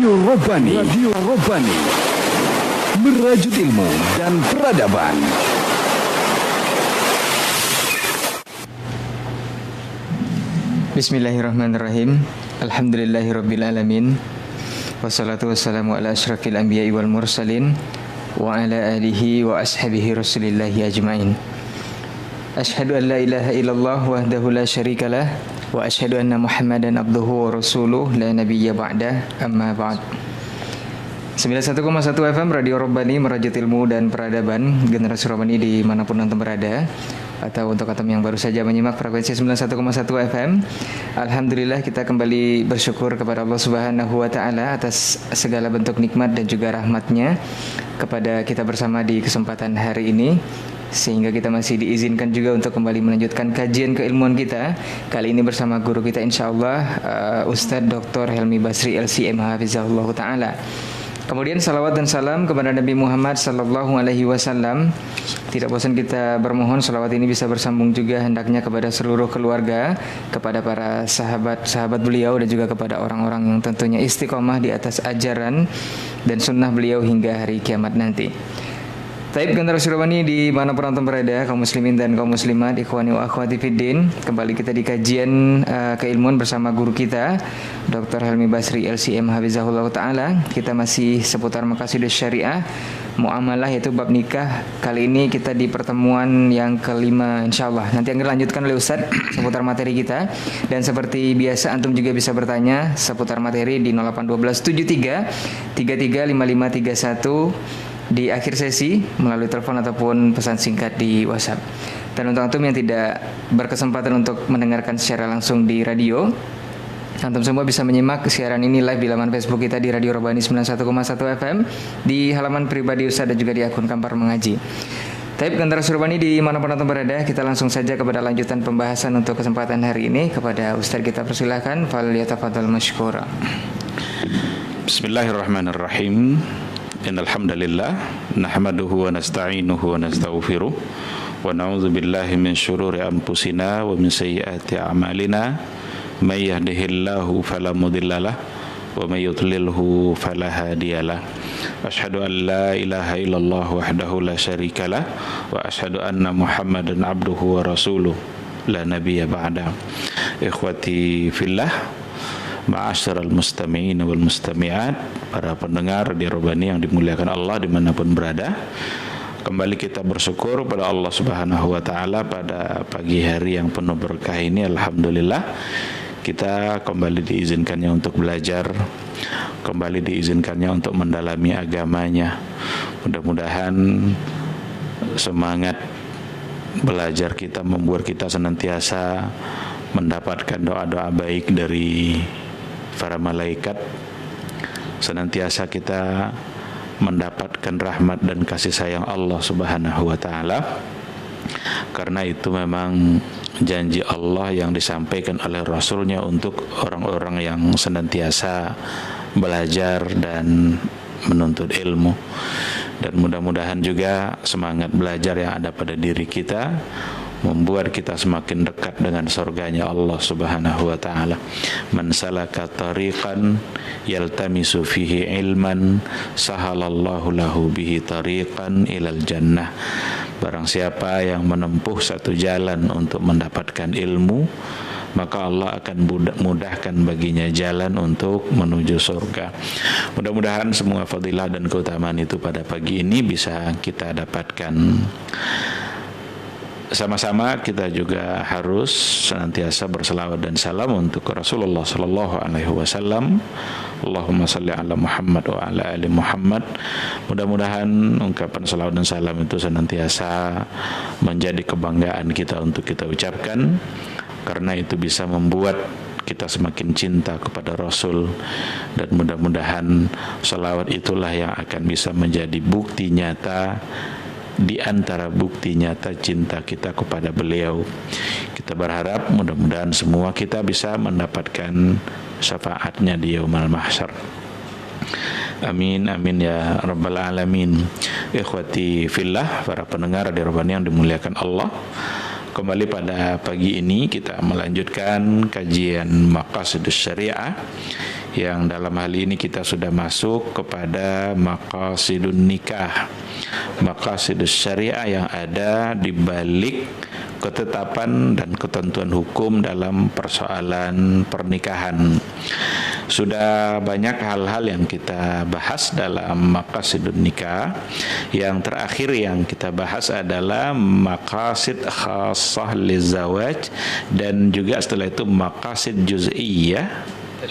Radio Robbani, merajut ilmu dan peradaban. Bismillahirrahmanirrahim. Alhamdulillahirabbil alamin. Wassalatu wassalamu ala asyrafil anbiya'i wal mursalin wa ala alihi wa ashabihi rasulillahi ajmain. Asyhadu an la ilaha illallah wahdahu la syarikalah wa asyhadu anna Muhammadan abduhu wa rasuluh la nabiyya ba'dah, amma ba'd. 91,1 FM Radio Robbani, merajut ilmu dan peradaban. Generasi Robbani dimanapun antum berada, atau untuk antum yang baru saja menyimak frekuensi 91,1 FM, alhamdulillah kita kembali bersyukur kepada Allah Subhanahu wa taala atas segala bentuk nikmat dan juga rahmatnya kepada kita bersama di kesempatan hari ini, sehingga kita masih diizinkan juga untuk kembali melanjutkan kajian keilmuan kita. Kali ini bersama guru kita insyaallah Ustadz Dr. Helmi Basri LCM Hafizahullah Ta'ala. Kemudian salawat dan salam kepada Nabi Muhammad sallallahu alaihi wasallam. Tidak bosan kita bermohon salawat ini bisa bersambung juga hendaknya kepada seluruh keluarga, kepada para sahabat-sahabat beliau, dan juga kepada orang-orang yang tentunya istiqomah di atas ajaran dan sunnah beliau hingga hari kiamat nanti. Taib generasi Robbani dimanapun antum berada, kaum muslimin dan kaum muslimat, ikhwani wa akhwati fiddin. Kembali kita di kajian keilmuan bersama guru kita Dr. Helmi Basri LCM Hafizahullah Ta'ala. Kita masih seputar maqasidus syariah, muamalah, yaitu bab nikah. Kali ini kita di pertemuan yang kelima insyaallah. Nanti akan dilanjutkan oleh Ustaz seputar materi kita. Dan seperti biasa antum juga bisa bertanya seputar materi di 0812 73 33 5531 di akhir sesi melalui telepon ataupun pesan singkat di WhatsApp. Dan untuk antum yang tidak berkesempatan untuk mendengarkan secara langsung di radio, antum semua bisa menyimak siaran ini live di laman Facebook kita di Radio Robbani 91,1 FM, di halaman pribadi Ustaz dan juga di akun Kampar Mengaji. Taib generasi Robbani dimanapun antum berada, kita langsung saja kepada lanjutan pembahasan untuk kesempatan hari ini. Kepada Ustaz kita persilahkan, fal yatafadhal mashkura. Bismillahirrahmanirrahim. Innal hamdalillah nahmaduhu wa nasta'inuhu wa nastaghfiruh wa na'udzu billahi min syururi anfusina wa min sayyiati a'malina may yahdihillahu fala mudhillalah wa may yudlilhu fala hadiyalah. Asyhadu an la ilaha illallah wahdahu la syarikalah wa asyhadu anna Muhammadan abduhu wa rasuluh la nabiyya ba'da. Ikhwati fillah, ma'asyiral mustami'in wal mustami'at, para pendengar di Robbani yang dimuliakan Allah dimanapun berada. Kembali kita bersyukur pada Allah Subhanahu wa ta'ala pada pagi hari yang penuh berkah ini. Alhamdulillah kita kembali diizinkannya untuk belajar, kembali diizinkannya untuk mendalami agamanya. Mudah-mudahan semangat belajar kita membuat kita senantiasa mendapatkan doa-doa baik dari para malaikat, senantiasa kita mendapatkan rahmat dan kasih sayang Allah Subhanahu wa ta'ala. Karena itu memang janji Allah yang disampaikan oleh Rasulnya untuk orang-orang yang senantiasa belajar dan menuntut ilmu. Dan mudah-mudahan juga semangat belajar yang ada pada diri kita membuat kita semakin dekat dengan surganya Allah Subhanahu wa ta'ala. Man salaka tariqan yaltamisu fihi ilman sahalallahu lahu bihi tariqan ilal jannah. Barang siapa yang menempuh satu jalan untuk mendapatkan ilmu, maka Allah akan mudahkan baginya jalan untuk menuju surga. Mudah-mudahan semua fadilah dan keutamaan itu pada pagi ini bisa kita dapatkan. Sama-sama kita juga harus senantiasa berselawat dan salam untuk Rasulullah sallallahu alaihi wasallam. Allahumma salli ala Muhammad wa ala ali Muhammad. Mudah-mudahan ungkapan selawat dan salam itu senantiasa menjadi kebanggaan kita untuk kita ucapkan, karena itu bisa membuat kita semakin cinta kepada Rasul. Dan mudah-mudahan selawat itulah yang akan bisa menjadi bukti nyata di antara bukti nyata cinta kita kepada beliau. Kita berharap mudah-mudahan semua kita bisa mendapatkan syafaatnya di yaumul mahsyar. Amin amin ya rabbal alamin. Ikhwati fillah, para pendengar di Robbani yang dimuliakan Allah, Kembali pada pagi ini kita melanjutkan kajian Maqasidus Syariah, yang dalam hal ini kita sudah masuk kepada Maqasidun Nikah, Maqasidus Syariah yang ada di balik ketetapan dan ketentuan hukum dalam persoalan pernikahan. Sudah banyak hal-hal yang kita bahas dalam Maqasidun Nikah. Yang terakhir yang kita bahas adalah maqasid khassah lizawaj, dan juga setelah itu maqasid juz'iyah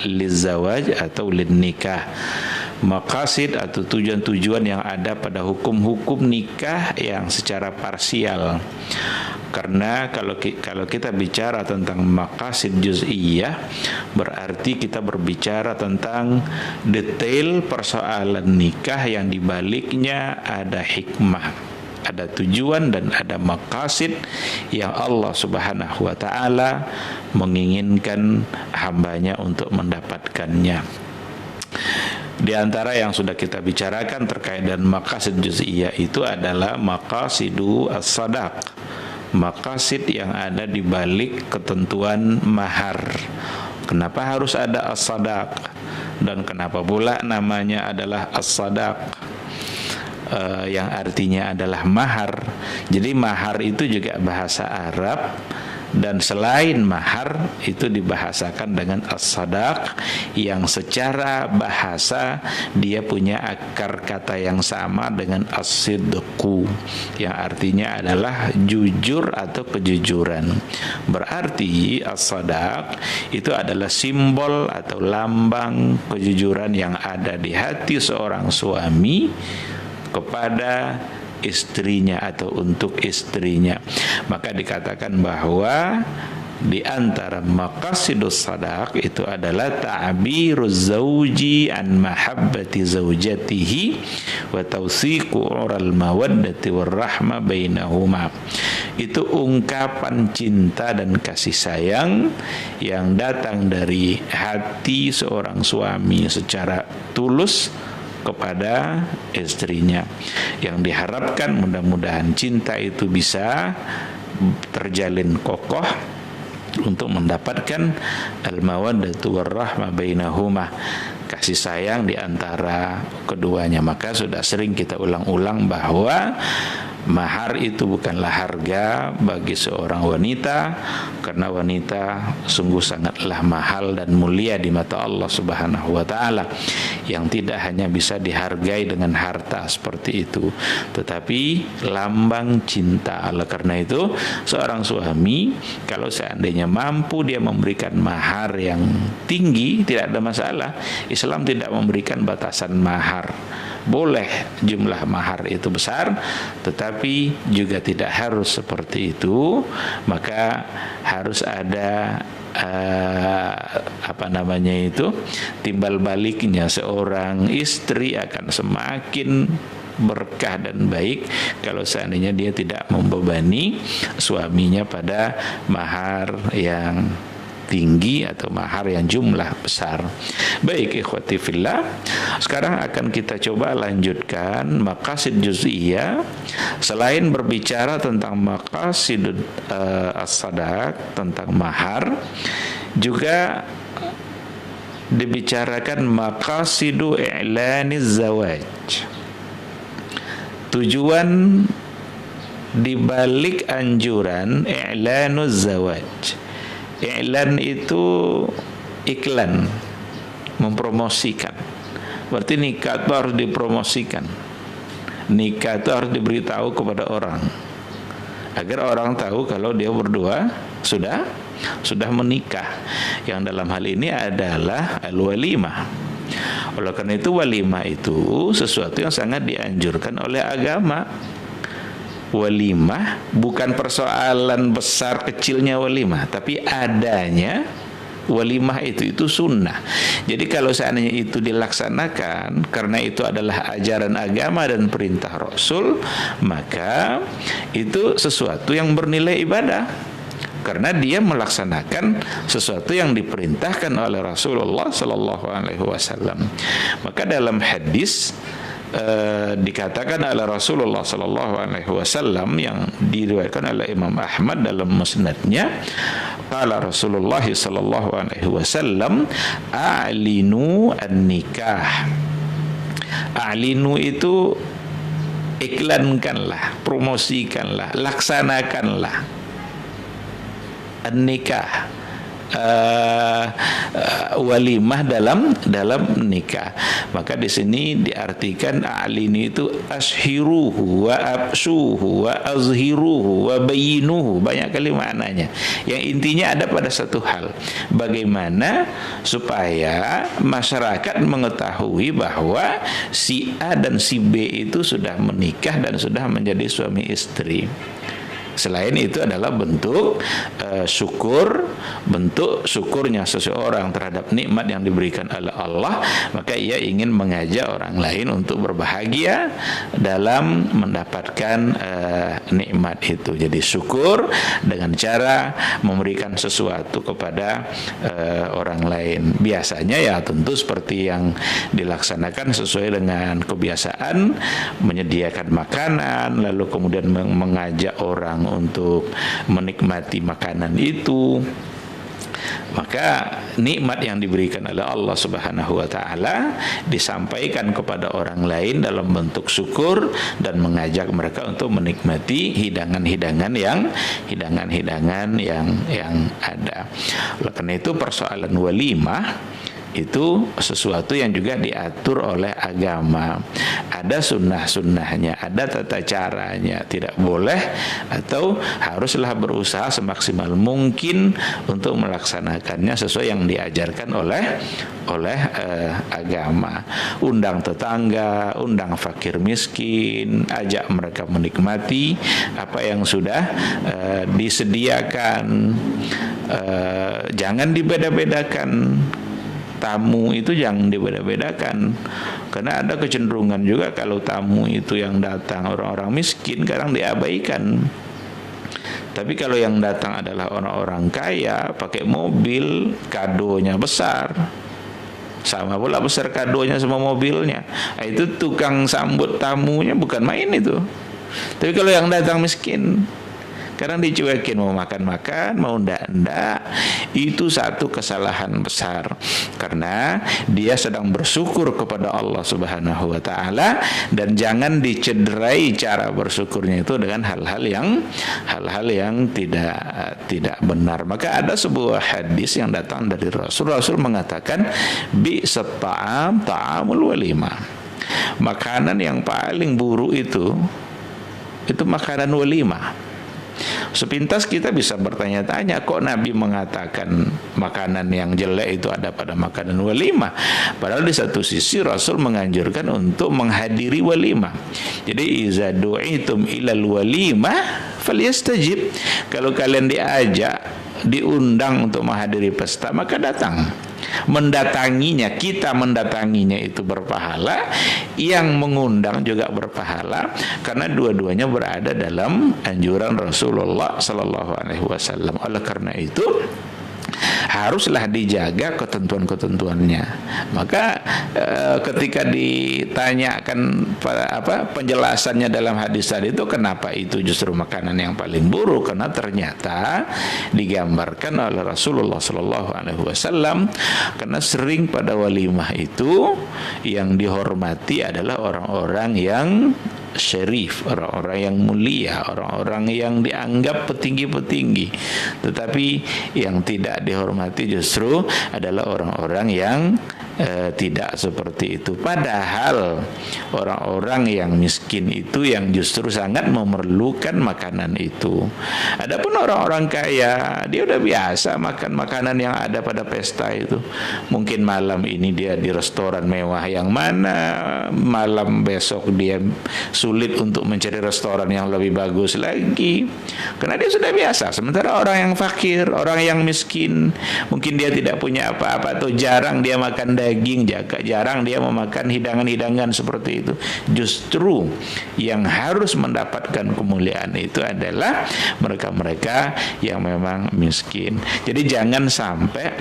lizawaj atau linnikah. Maqasid atau tujuan-tujuan yang ada pada hukum-hukum nikah yang secara parsial. Karena kalau kita bicara tentang maqasid juz'iyah, berarti kita berbicara tentang detail persoalan nikah yang dibaliknya ada hikmah, ada tujuan dan ada maqasid yang Allah Subhanahu wa taala menginginkan hambanya untuk mendapatkannya. Di antara yang sudah kita bicarakan terkait dengan maqasid juz'iyah itu adalah maqasidu as-sadaq, maqasid yang ada di balik ketentuan mahar. Kenapa harus ada as-sadaq, dan kenapa pula namanya adalah as-sadaq, yang artinya adalah mahar. Jadi mahar itu juga bahasa Arab, dan selain mahar itu dibahasakan dengan as-sadaq, yang secara bahasa dia punya akar kata yang sama dengan as-sidqu, yang artinya adalah jujur atau kejujuran. Berarti as-sadaq itu adalah simbol atau lambang kejujuran yang ada di hati seorang suami kepada istrinya atau untuk istrinya. Maka dikatakan bahwa di antara maqasidus sadaq itu adalah ta'biruz zauji an mahabbati zaujatihi wa tawsiqu ural mawaddati warahma bainahuma. Itu ungkapan cinta dan kasih sayang yang datang dari hati seorang suami secara tulus kepada istrinya, yang diharapkan mudah-mudahan cinta itu bisa terjalin kokoh untuk mendapatkan al-mawaddatu warahmah bainahuma, kasih sayang di antara keduanya. Maka sudah sering kita ulang-ulang bahwa mahar itu bukanlah harga bagi seorang wanita, karena wanita sungguh sangatlah mahal dan mulia di mata Allah Subhanahu wa taala, yang tidak hanya bisa dihargai dengan harta seperti itu, tetapi lambang cinta. Oleh karena itu, seorang suami kalau seandainya mampu dia memberikan mahar yang tinggi, tidak ada masalah. Islam tidak memberikan batasan mahar. Boleh jumlah mahar itu besar, tetapi juga tidak harus seperti itu. Maka harus ada timbal baliknya. Seorang istri akan semakin berkah dan baik kalau seandainya dia tidak membebani suaminya pada mahar yang tinggi atau mahar yang jumlah besar. Baik ikhwati fillah, sekarang akan kita coba lanjutkan maqasid juz'iyah. Selain berbicara tentang maqasid as-sadaq, tentang mahar, juga dibicarakan maqasidu i'laniz zawaj, tujuan dibalik anjuran i'lanuz zawaj. I'lan itu iklan, mempromosikan. Berarti nikah itu harus dipromosikan. Nikah itu harus diberitahu kepada orang, agar orang tahu kalau dia berdua sudah menikah. Yang dalam hal ini adalah al-walimah. Oleh karena itu, walimah itu sesuatu yang sangat dianjurkan oleh agama. Walimah bukan persoalan besar kecilnya walimah, tapi adanya walimah itu sunnah. Jadi kalau seandainya itu dilaksanakan karena itu adalah ajaran agama dan perintah Rasul, maka itu sesuatu yang bernilai ibadah, karena dia melaksanakan sesuatu yang diperintahkan oleh Rasulullah sallallahu alaihi wasallam. Maka dalam hadis dikatakan oleh Rasulullah sallallahu alaihi wasallam yang diriwayatkan oleh Imam Ahmad dalam musnadnya, qala Rasulullah sallallahu alaihi wasallam, a'linu an-nikah. A'linu itu iklankanlah, promosikanlah, laksanakanlah an-nikah, walimah dalam nikah. Maka di sini diartikan a'lini itu ashiruhu wa absuhu wa azhiruhu wa bayinuhu, banyak kali maknanya. Yang intinya ada pada satu hal, bagaimana supaya masyarakat mengetahui bahwa si A dan si B itu sudah menikah dan sudah menjadi suami istri. Selain itu adalah bentuk bentuk syukurnya seseorang terhadap nikmat yang diberikan oleh Allah, maka ia ingin mengajak orang lain untuk berbahagia dalam mendapatkan nikmat itu. Jadi syukur dengan cara memberikan sesuatu kepada orang lain. Biasanya ya tentu seperti yang dilaksanakan sesuai dengan kebiasaan, menyediakan makanan, lalu kemudian mengajak orang untuk menikmati makanan itu. Maka nikmat yang diberikan oleh Allah Subhanahu wa taala disampaikan kepada orang lain dalam bentuk syukur dan mengajak mereka untuk menikmati hidangan-hidangan yang ada. Oleh karena itu persoalan walimah itu sesuatu yang juga diatur oleh agama. Ada sunnah-sunnahnya, ada tata caranya. Tidak boleh atau haruslah berusaha semaksimal mungkin untuk melaksanakannya sesuai yang diajarkan oleh agama. Undang tetangga, undang fakir miskin, ajak mereka menikmati apa yang sudah disediakan. Jangan dibeda-bedakan. Tamu itu jangan dibeda-bedakan, karena ada kecenderungan juga kalau tamu itu yang datang orang-orang miskin kadang diabaikan. Tapi kalau yang datang adalah orang-orang kaya, pakai mobil, kadonya besar, sama pula besar kadonya sama mobilnya, itu tukang sambut tamunya bukan main itu. Tapi kalau yang datang miskin, kadang dicuekin, mau makan-makan, mau ndak-ndak, itu satu kesalahan besar. Karena dia sedang bersyukur kepada Allah Subhanahu wa taala, dan jangan dicederai cara bersyukurnya itu dengan hal-hal yang tidak benar. Maka ada sebuah hadis yang datang dari Rasul mengatakan, bi'sat ta'am ta'amul walimah. Makanan yang paling buruk itu makanan walimah. Sepintas kita bisa bertanya-tanya, kok Nabi mengatakan makanan yang jelek itu ada pada makanan walimah? Padahal di satu sisi Rasul menganjurkan untuk menghadiri walimah. Jadi iza du'itum ilal walimah falyastajib. Kalau kalian diundang untuk menghadiri pesta, maka datang. Mendatanginya, kita mendatanginya itu berpahala, yang mengundang juga berpahala, karena dua-duanya berada dalam anjuran Rasulullah sallallahu alaihi wasallam. Oleh karena itu haruslah dijaga ketentuan-ketentuannya. Maka ketika ditanyakan penjelasannya dalam hadis tadi itu, kenapa itu justru makanan yang paling buruk? Karena ternyata digambarkan oleh Rasulullah Sallallahu Alaihi Wasallam, karena sering pada walimah itu yang dihormati adalah orang-orang yang syarif, orang-orang yang mulia, orang-orang yang dianggap petinggi-petinggi. Tetapi yang tidak dihormati justru adalah orang-orang yang tidak seperti itu. Padahal orang-orang yang miskin itu yang justru sangat memerlukan makanan itu. Adapun orang-orang kaya, dia udah biasa makan makanan yang ada pada pesta itu. Mungkin malam ini dia di restoran mewah yang mana, malam besok dia sulit untuk mencari restoran yang lebih bagus lagi, karena dia sudah biasa. Sementara orang yang fakir, orang yang miskin, mungkin dia tidak punya apa-apa atau jarang dia makan daging, jarang dia memakan hidangan-hidangan seperti itu. Justru yang harus mendapatkan kemuliaan itu adalah mereka-mereka yang memang miskin. Jadi jangan sampai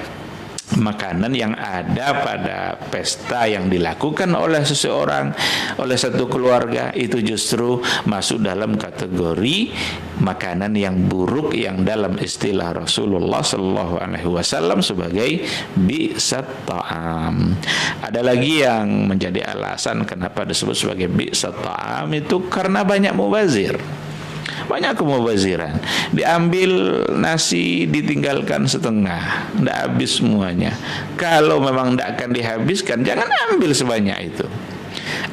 makanan yang ada pada pesta yang dilakukan oleh seseorang, oleh satu keluarga, itu justru masuk dalam kategori makanan yang buruk, yang dalam istilah Rasulullah Sallallahu Alaihi Wasallam sebagai bi'sat ta'am. Ada lagi yang menjadi alasan kenapa disebut sebagai bi'sat ta'am, itu karena banyak mubazir. Banyak kemubaziran. Diambil nasi, ditinggalkan setengah, tidak habis semuanya. Kalau memang tidak akan dihabiskan, jangan ambil sebanyak itu.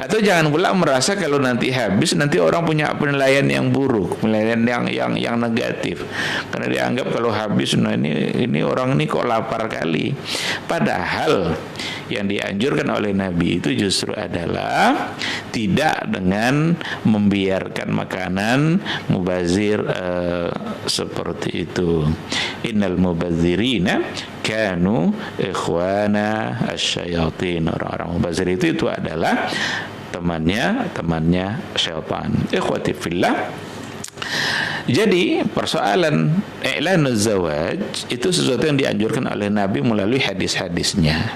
Atau jangan pula merasa kalau nanti habis, nanti orang punya penilaian yang buruk, penilaian yang negatif. Karena dianggap kalau habis, nah ini orang ini kok lapar kali. Padahal yang dianjurkan oleh Nabi itu justru adalah tidak dengan membiarkan makanan mubazir seperti itu. Innal mubazirina kanu ikhwana asyayatin. Orang-orang mubazir itu adalah temannya syaitan. Ikhwati fillah. Jadi persoalan i'lanuz zawaj itu sesuatu yang dianjurkan oleh Nabi melalui hadis-hadisnya.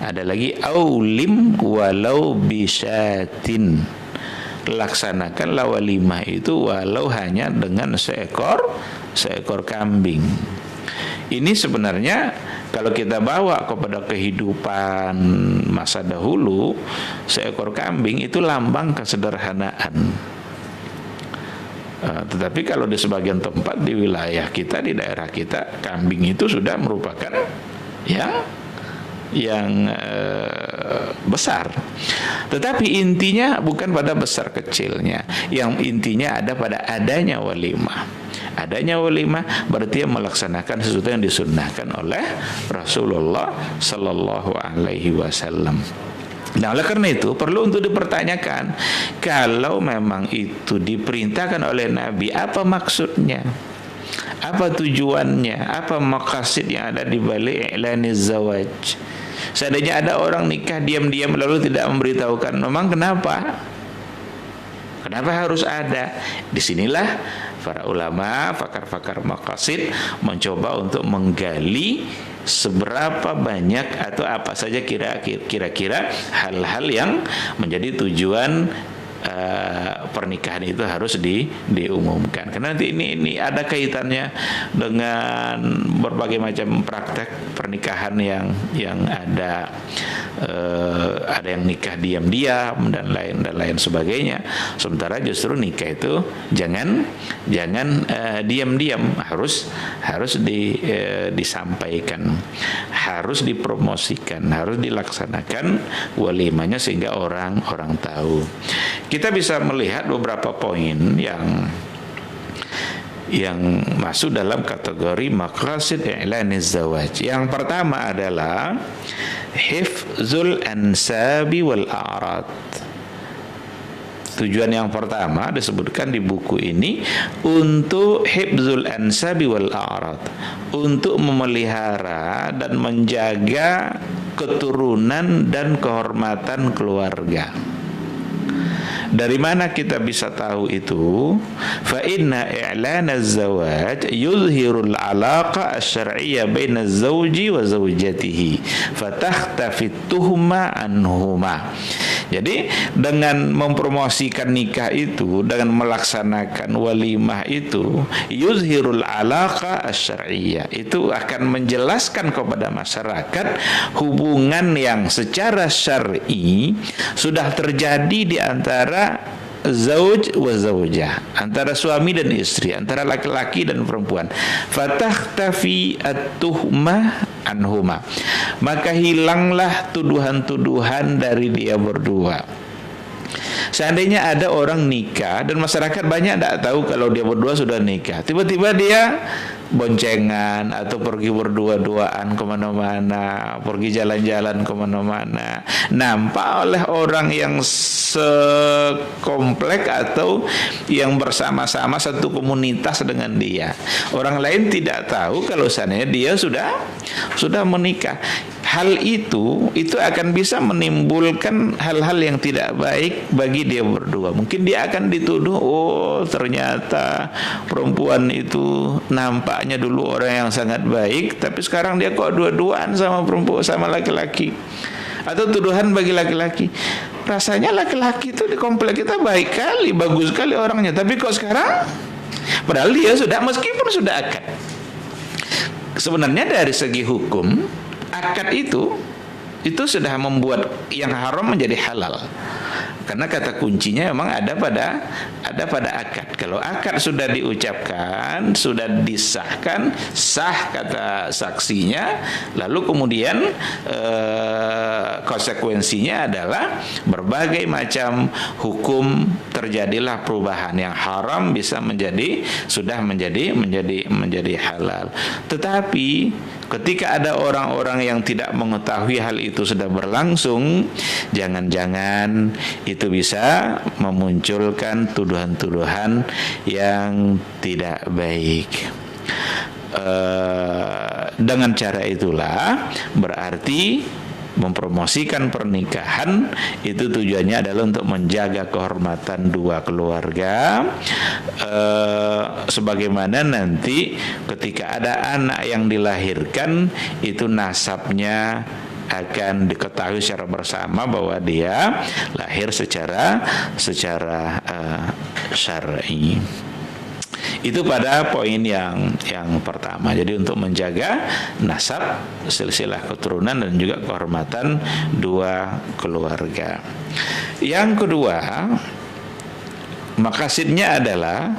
Ada lagi aulim walau bisyatin. Laksanakanlah walimah itu walau hanya dengan seekor kambing. Ini sebenarnya kalau kita bawa kepada kehidupan masa dahulu, seekor kambing itu lambang kesederhanaan. Tetapi kalau di sebagian tempat di wilayah kita, di daerah kita, kambing itu sudah merupakan yang besar. Tetapi intinya bukan pada besar kecilnya. Yang intinya ada pada adanya walimah. Adanya walimah berarti melaksanakan sesuatu yang disunnahkan oleh Rasulullah Sallallahu Alaihi Wasallam. Nah, oleh karena itu perlu untuk dipertanyakan, kalau memang itu diperintahkan oleh Nabi, apa maksudnya? Apa tujuannya? Apa maqasid yang ada di balik i'laniz zawaj? Seandainya ada orang nikah diam-diam lalu tidak memberitahukan, memang kenapa? Kenapa harus ada? Disinilah para ulama, pakar-pakar maqasid mencoba untuk menggali seberapa banyak atau apa saja kira-kira hal-hal yang menjadi tujuan pernikahan itu harus diumumkan. Karena nanti ini ada kaitannya dengan berbagai macam praktek pernikahan yang ada yang nikah diam-diam dan lain sebagainya. Sementara justru nikah itu jangan diam-diam, harus disampaikan, harus dipromosikan, harus dilaksanakan walimahnya sehingga orang tahu. Kita bisa melihat beberapa poin yang masuk dalam kategori maqasid i'laniz zawaj. Yang pertama adalah hifzul ansabi wal a'rad. Tujuan yang pertama disebutkan di buku ini untuk hifzul ansabi wal a'rad, untuk memelihara dan menjaga keturunan dan kehormatan keluarga. Dari mana kita bisa tahu itu? Fa inna i'lanaz zawaj yuzhirul alaqa asy-syar'iyyah baina az-zawji wa zawjatihi fatakhtafi tuhma anhuma. Jadi dengan mempromosikan nikah itu, dengan melaksanakan walimah itu, yuzhirul alaqa asy-syar'iyyah, itu akan menjelaskan kepada masyarakat hubungan yang secara syar'i sudah terjadi di antara zauj wa zaujah, antara suami dan istri, antara laki-laki dan perempuan. Fatakhtafi at-tuhmah anhuma, maka hilanglah tuduhan-tuduhan dari dia berdua. Seandainya ada orang nikah dan masyarakat banyak tidak tahu kalau dia berdua sudah nikah, tiba-tiba dia boncengan atau pergi berdua-duaan kemana-mana, pergi jalan-jalan kemana-mana, nampak oleh orang yang sekomplek atau yang bersama-sama satu komunitas dengan dia. Orang lain tidak tahu kalau seandainya dia sudah menikah. hal itu akan bisa menimbulkan hal-hal yang tidak baik bagi dia berdua. Mungkin dia akan dituduh, oh ternyata perempuan itu nampaknya dulu orang yang sangat baik, tapi sekarang dia kok dua-duaan sama perempuan, sama laki-laki. Atau tuduhan bagi laki-laki, rasanya laki-laki itu di komplek kita baik kali, bagus kali orangnya, tapi kok sekarang, padahal dia sudah, meskipun sudah akad. Sebenarnya dari segi hukum, akad itu sudah membuat yang haram menjadi halal. Karena kata kuncinya memang ada pada akad. Kalau akad sudah diucapkan, sudah disahkan, sah kata saksinya, lalu kemudian konsekuensinya adalah berbagai macam hukum, terjadilah perubahan. Yang haram bisa sudah menjadi halal. Tetapi ketika ada orang-orang yang tidak mengetahui hal itu sudah berlangsung, jangan-jangan itu bisa memunculkan tuduhan-tuduhan yang tidak baik. Dengan cara itulah berarti mempromosikan pernikahan itu tujuannya adalah untuk menjaga kehormatan dua keluarga, sebagaimana nanti ketika ada anak yang dilahirkan itu nasabnya akan diketahui secara bersama bahwa dia lahir secara syar'i. Itu pada poin yang pertama. Jadi untuk menjaga nasab, silsilah keturunan dan juga kehormatan dua keluarga. Yang kedua, maqasidnya adalah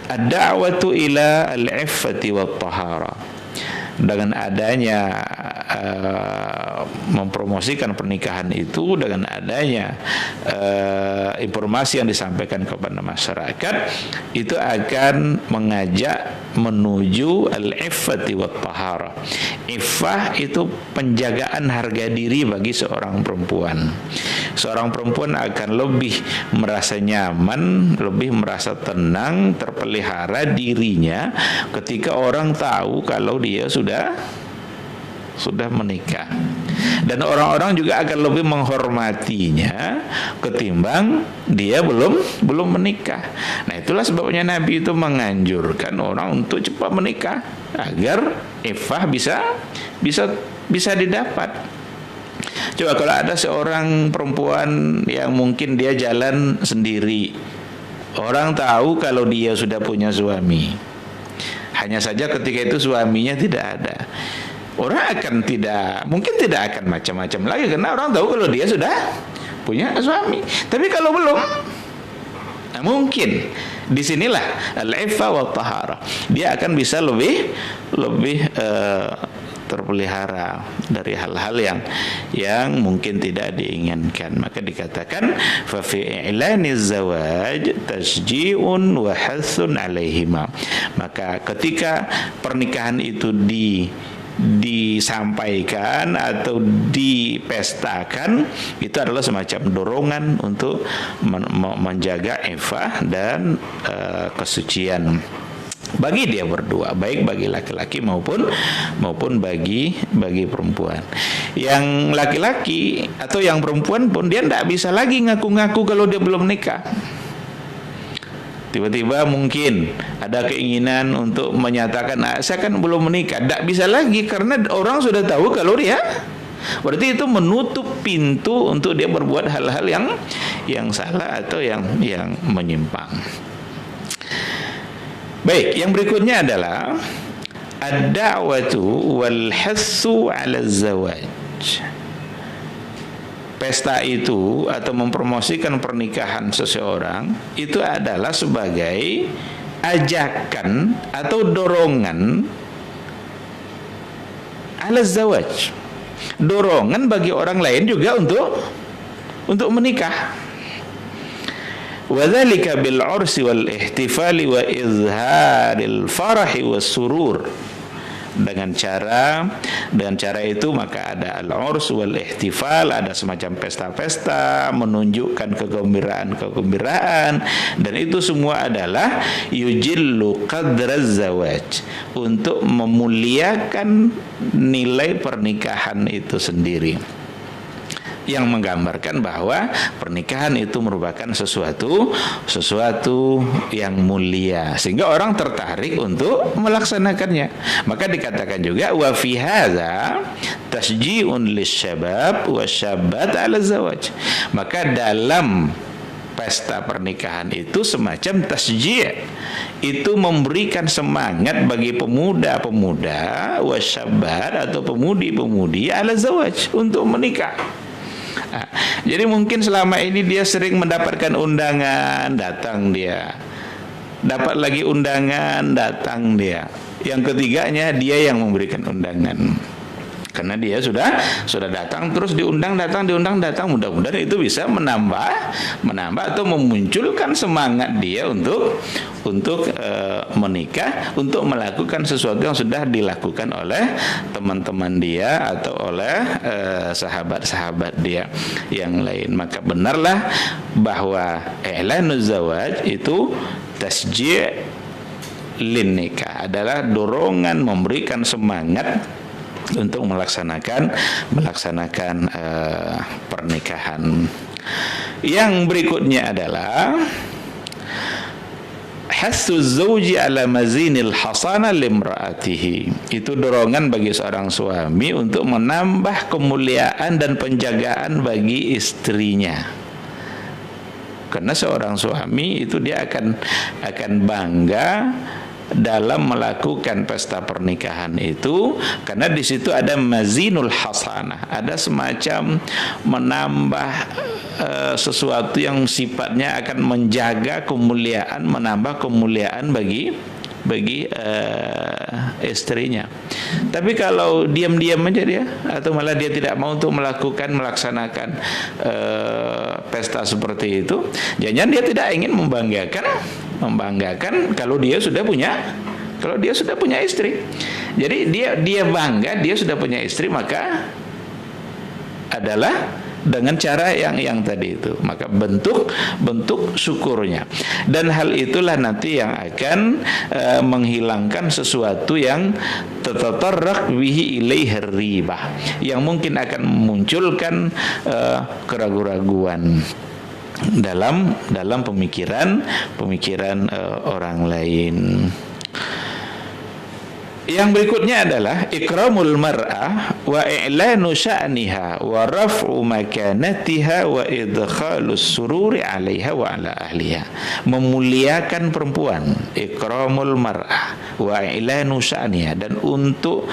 ad-da'watu ila al-iffati wat-tahara. Dengan adanya mempromosikan pernikahan itu, dengan adanya informasi yang disampaikan kepada masyarakat, itu akan mengajak menuju al-iffati wat-tahara. Iffah itu penjagaan harga diri bagi seorang perempuan. Seorang perempuan akan lebih merasa nyaman, lebih merasa tenang, terpelihara dirinya ketika orang tahu kalau dia sudah menikah. Dan orang-orang juga akan lebih menghormatinya ketimbang dia belum menikah. Nah, itulah sebabnya Nabi itu menganjurkan orang untuk cepat menikah agar iffah bisa didapat. Coba kalau ada seorang perempuan yang mungkin dia jalan sendiri, orang tahu kalau dia sudah punya suami, hanya saja ketika itu suaminya tidak ada, orang mungkin tidak akan macam-macam lagi, karena orang tahu kalau dia sudah punya suami. Tapi kalau belum, nah mungkin disinilah al-iffah wa tahara, dia akan bisa lebih terpelihara dari hal-hal yang mungkin tidak diinginkan. Maka dikatakan fa fi i'laniz zawaj tasji'un wa hathun 'alaihima. Maka ketika pernikahan itu disampaikan atau dipestakan, itu adalah semacam dorongan untuk menjaga iffah dan kesucian bagi dia berdua, baik bagi laki-laki maupun bagi perempuan. Yang laki-laki atau yang perempuan pun dia tidak bisa lagi ngaku-ngaku kalau dia belum nikah. Tiba-tiba mungkin ada keinginan untuk menyatakan, saya kan belum menikah. Tidak bisa lagi karena orang sudah tahu kalau dia, berarti itu menutup pintu untuk dia berbuat hal-hal yang salah atau yang menyimpang. Baik, yang berikutnya adalah ad-da'watu wal hassu 'ala zawaj. Pesta itu atau mempromosikan pernikahan seseorang itu adalah sebagai ajakan atau dorongan 'ala zawaj. Dorongan bagi orang lain juga untuk menikah. Wadzalika bil 'ursi wal ihtifali wa izharil farahi was surur dengan cara itu maka ada al-urs wal ihtifal, ada semacam pesta-pesta menunjukkan kegembiraan, dan itu semua adalah yujillu qadraz zawaj, untuk memuliakan nilai pernikahan itu sendiri, yang menggambarkan bahwa pernikahan itu merupakan sesuatu yang mulia, sehingga orang tertarik untuk melaksanakannya. Maka dikatakan juga wa fi hadza tasji'un lisyabab wasyabbat 'ala zawaj. Maka dalam pesta pernikahan itu semacam tasji', itu memberikan semangat bagi pemuda-pemuda wasyabat atau pemudi-pemudi 'ala zawaj, untuk menikah. Nah, jadi mungkin selama ini dia sering mendapatkan undangan, datang dia. Dapat lagi undangan, datang dia. Yang ketiganya dia yang memberikan undangan. Karena dia sudah datang terus diundang datang. Mudah-mudahan itu bisa menambah atau memunculkan semangat dia untuk menikah, untuk melakukan sesuatu yang sudah dilakukan oleh teman-teman dia atau oleh sahabat-sahabat dia yang lain. Maka benarlah bahwa i'lanuz zawaj itu tasji' lin nikah, adalah dorongan, memberikan semangat untuk melaksanakan pernikahan. Yang berikutnya adalah hasu zauji ala mazinil hasana limraatihi. Itu dorongan bagi seorang suami untuk menambah kemuliaan dan penjagaan bagi istrinya. Karena seorang suami itu dia akan bangga dalam melakukan pesta pernikahan itu, karena di situ ada mazinul hasanah, ada semacam menambah sesuatu yang sifatnya akan menjaga kemuliaan, menambah kemuliaan bagi istrinya. Tapi kalau diam-diam aja dia, atau malah dia tidak mau untuk melaksanakan pesta seperti itu, jangan dia tidak ingin membanggakan kalau dia sudah punya istri. Jadi dia bangga dia sudah punya istri, maka adalah dengan cara yang tadi itu, maka bentuk syukurnya. Dan hal itulah nanti yang akan menghilangkan sesuatu yang tatatarraq bihi ilaihi ribah, yang mungkin akan memunculkan keraguan-raguan dalam pemikiran orang lain. Yang berikutnya adalah ikramul mar'ah wa i'lanu sya'niha wa raf'u makanatiha wa idkhalus sururi 'alaiha wa 'ala ahliha. Memuliakan perempuan, ikramul mar'ah wa i'lanu sya'niha, dan untuk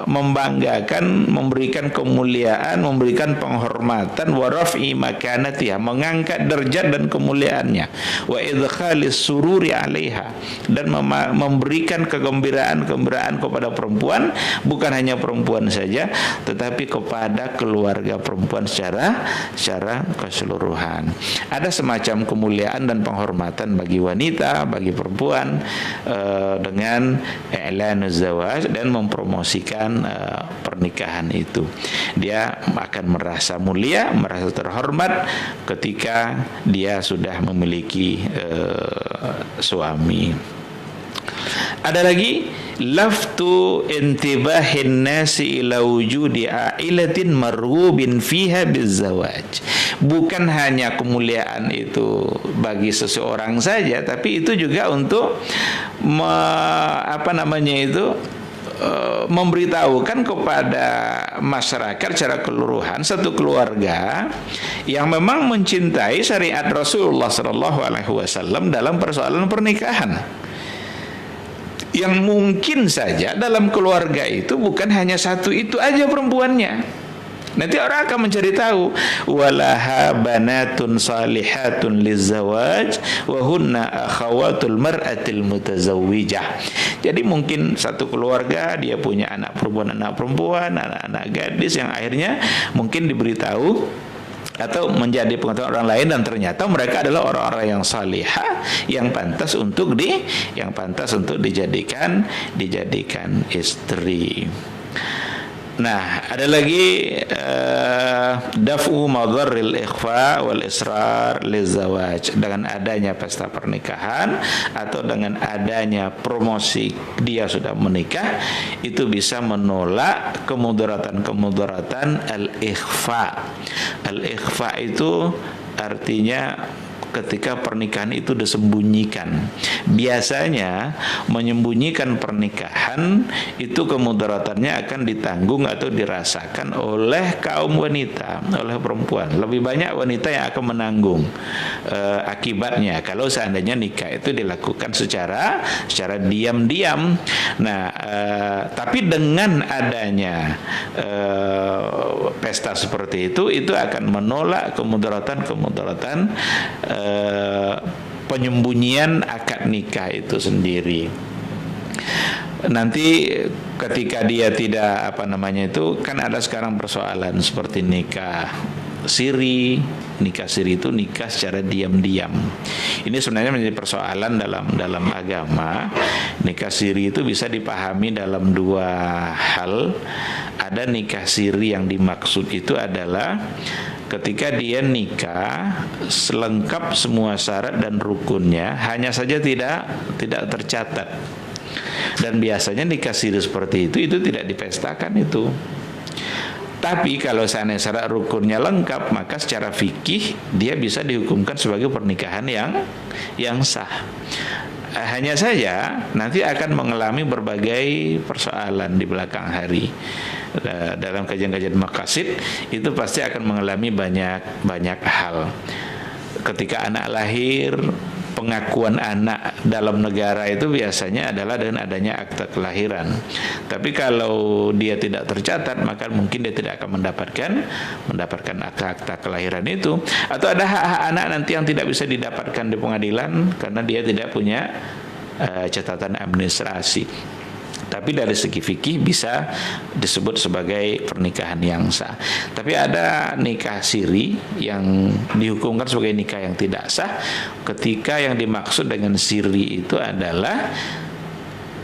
membanggakan, memberikan kemuliaan, memberikan penghormatan, wa raf'i makanatiha, mengangkat derajat dan kemuliaannya, wa idkhalis sururi 'alaiha, dan memberikan kegembiraan kepada perempuan, bukan hanya perempuan saja, tetapi kepada keluarga perempuan secara keseluruhan. Ada semacam kemuliaan dan penghormatan bagi wanita, bagi perempuan, dengan i'lanuz zawaj, dan mempromosikan pernikahan itu. Dia akan merasa mulia, merasa terhormat ketika dia sudah memiliki suami. Ada lagi laftu intibahin nasi ila wujudi ailatin marghubin fiha bizawaj. Bukan hanya kemuliaan itu bagi seseorang saja, tapi itu juga untuk memberitahukan kepada masyarakat secara keseluruhan, satu keluarga yang memang mencintai syariat Rasulullah SAW dalam persoalan pernikahan. Yang mungkin saja dalam keluarga itu bukan hanya satu itu aja perempuannya. Nanti orang akan mencari tahu, walaha banatun salihatun lizawaj wa hunna akhawatul mar'atil mutazawwijah. Jadi mungkin satu keluarga dia punya anak perempuan, anak gadis yang akhirnya mungkin diberitahu atau menjadi pengetahuan orang lain, dan ternyata mereka adalah orang-orang yang salihah yang pantas untuk dijadikan istri. Nah, ada lagi daf'u madarril ikhfa wal israr lizawaj. Dengan adanya pesta pernikahan atau dengan adanya promosi dia sudah menikah, itu bisa menolak kemudaratan al-ikhfa. Al-ikhfa itu artinya ketika pernikahan itu disembunyikan. Biasanya menyembunyikan pernikahan itu kemudaratannya akan ditanggung atau dirasakan oleh kaum wanita, oleh perempuan. Lebih banyak wanita yang akan menanggung akibatnya kalau seandainya nikah itu dilakukan secara diam-diam. Nah, tapi dengan adanya pesta seperti itu akan menolak kemudaratan penyembunyian akad nikah itu sendiri. Nanti ketika dia tidak kan ada sekarang persoalan seperti nikah siri. Nikah siri itu nikah secara diam-diam. Ini sebenarnya menjadi persoalan dalam agama. Nikah siri itu bisa dipahami dalam dua hal. Ada nikah siri yang dimaksud itu adalah ketika dia nikah selengkap semua syarat dan rukunnya, hanya saja tidak tercatat. Dan biasanya nikah siri seperti itu tidak dipestakan itu. Tapi kalau seandainya syarat rukunnya lengkap, maka secara fikih dia bisa dihukumkan sebagai pernikahan yang sah. Hanya saja nanti akan mengalami berbagai persoalan di belakang hari. Dalam kajian-kajian maqasid itu pasti akan mengalami banyak hal. Ketika anak lahir, pengakuan anak dalam negara itu biasanya adalah dengan adanya akta kelahiran. Tapi kalau dia tidak tercatat, maka mungkin dia tidak akan mendapatkan akta kelahiran itu. Atau ada hak-hak anak nanti yang tidak bisa didapatkan di pengadilan karena dia tidak punya catatan administrasi. Tapi dari segi fikih bisa disebut sebagai pernikahan yang sah. Tapi ada nikah siri yang dihukumkan sebagai nikah yang tidak sah ketika yang dimaksud dengan siri itu adalah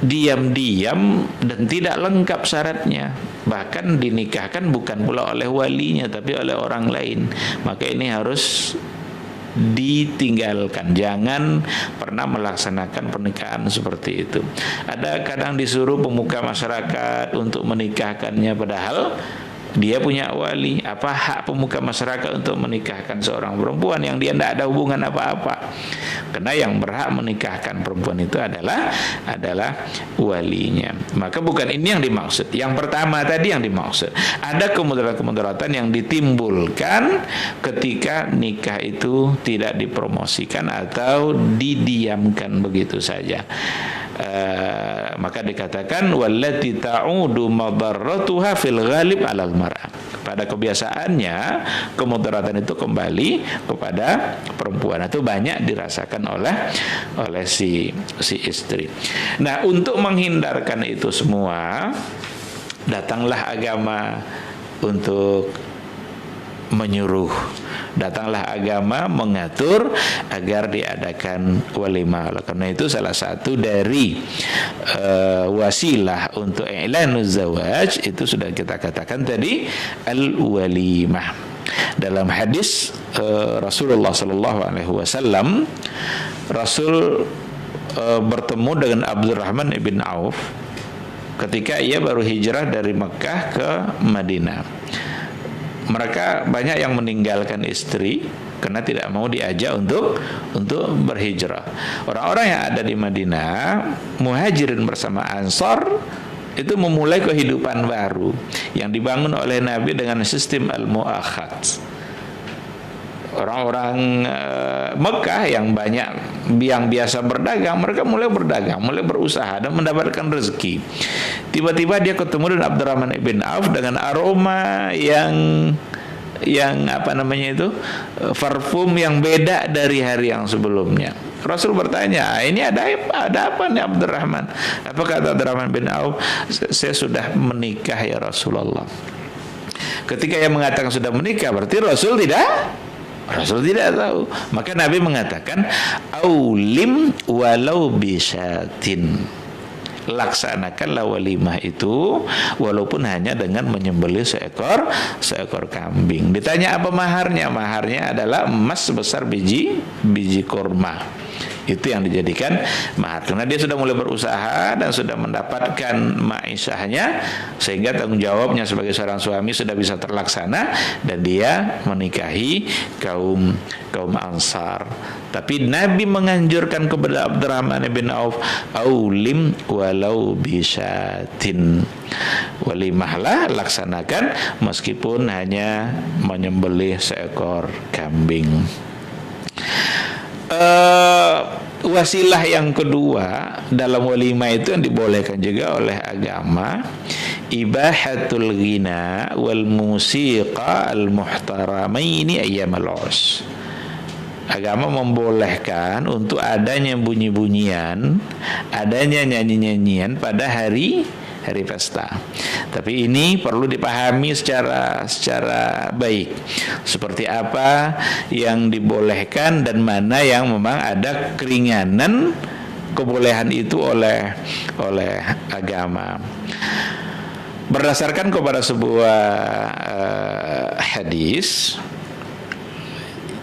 diam-diam dan tidak lengkap syaratnya. Bahkan dinikahkan bukan pula oleh walinya tapi oleh orang lain. Maka ini harus ditinggalkan, jangan pernah melaksanakan pernikahan seperti itu. Ada kadang disuruh pemuka masyarakat untuk menikahkannya padahal dia punya wali. Apa hak pemuka masyarakat untuk menikahkan seorang perempuan yang dia tidak ada hubungan apa-apa? Karena yang berhak menikahkan perempuan itu adalah walinya. Maka bukan ini yang dimaksud. Yang pertama tadi yang dimaksud. Ada kemudaratan yang ditimbulkan ketika nikah itu tidak dipromosikan atau didiamkan begitu saja. Maka dikatakan wallati ta'udu madarratuha fil ghalib 'alal mar'ah. Pada kebiasaannya kemudaratan itu kembali kepada perempuan atau banyak dirasakan oleh si istri. Nah, untuk menghindarkan itu semua datanglah agama untuk menyuruh. Datanglah agama mengatur agar diadakan walimah. Karena itu salah satu dari wasilah untuk i'lanuz zawaj itu sudah kita katakan tadi al-walimah. Dalam hadis Rasulullah sallallahu alaihi wasallam, Rasul bertemu dengan Abdurrahman ibn Auf ketika ia baru hijrah dari Mekah ke Madinah. Mereka banyak yang meninggalkan istri karena tidak mau diajak untuk berhijrah. Orang-orang yang ada di Madinah, muhajirin bersama Ansar, itu memulai kehidupan baru yang dibangun oleh Nabi dengan sistem al-mu'akhad. Orang-orang Mekah yang banyak yang biasa berdagang, mereka mulai berdagang, mulai berusaha dan mendapatkan rezeki. Tiba-tiba dia ketemu dengan Abdurrahman ibn Auf dengan aroma yang parfum yang beda dari hari yang sebelumnya. Rasul bertanya, ini ada apa nih Abdurrahman? Apa kata Abdurrahman bin Auf? Saya sudah menikah ya Rasulullah. Ketika yang mengatakan sudah menikah, berarti Rasul tidak tahu. Maka Nabi mengatakan aulim walau bisyatin, laksanakanlah walimah itu walaupun hanya dengan menyembelih seekor kambing. Ditanya apa maharnya? Maharnya adalah emas sebesar biji kurma. Itu yang dijadikan mahar, karena dia sudah mulai berusaha dan sudah mendapatkan ma'isyahnya, sehingga tanggung jawabnya sebagai seorang suami sudah bisa terlaksana, dan dia menikahi kaum Ansar. Tapi Nabi menganjurkan kepada Abdurrahman bin Auf, aulim walau bisyatin, walimahlah, laksanakan meskipun hanya menyembelih seekor kambing. Wasilah yang kedua dalam walimah itu yang dibolehkan juga oleh agama, ibahatul ghina wal musiqa al muhtaramaini ayyamal urs. Agama membolehkan untuk adanya bunyi-bunyian, adanya nyanyi-nyanyian pada hari pesta. Tapi ini perlu dipahami secara baik. Seperti apa yang dibolehkan dan mana yang memang ada keringanan kebolehan itu oleh agama. Berdasarkan kepada sebuah hadis,